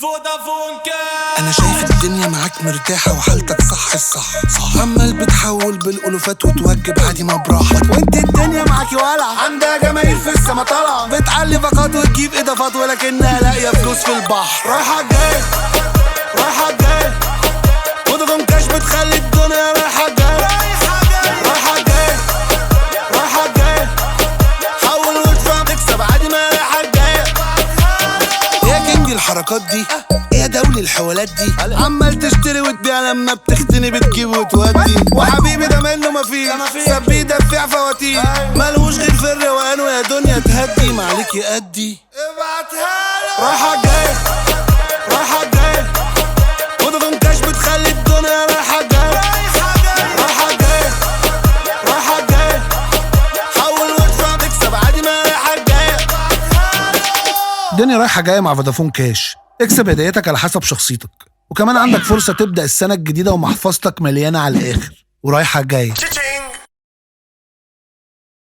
فودافون كاش. انا شايف الدنيا معاك مرتاحة وحالتك صح الصح صح. عمال بتحول بالالوفات وتوجب عادي ما براحتك، وانت الدنيا معاكي ولع، عندها جماهير في السما طالعة، بتعلي فقط وتجيب اضافات ولكنها لاقية فلوس في البحر. رايحة جاية رايحة جاية، فودافون كاش بتخلي الدنيا رايحة جاية رايحة جاية رايحة جاية، حول وادفع تكسب عادي ما رايحة جاية. يا كينج الحركات دي، يا دولي الحوالات دي، عمال تشتري وتبيع لما بتختني بتجيب وتودي، وحبيبي ده منه مفيش، سبيه دفع فواتير، ملهوش غير في الروقان ويا دنيا تهدي، معلك يأدي ابعتها له. رايحة جاية رايحة جاية، فودافون كاش بتخلي الدنيا رايحة جاية رايحة جاية رايحة جاية، حول وادفع تكسب عادي ما رايحة جاية. الدنيا رايحة جاية مع فودافون كاش، اكسب هدايتك على حسب شخصيتك، وكمان عندك فرصة تبدأ السنة الجديدة ومحفظتك مليانة على الآخر ورايحة جاية.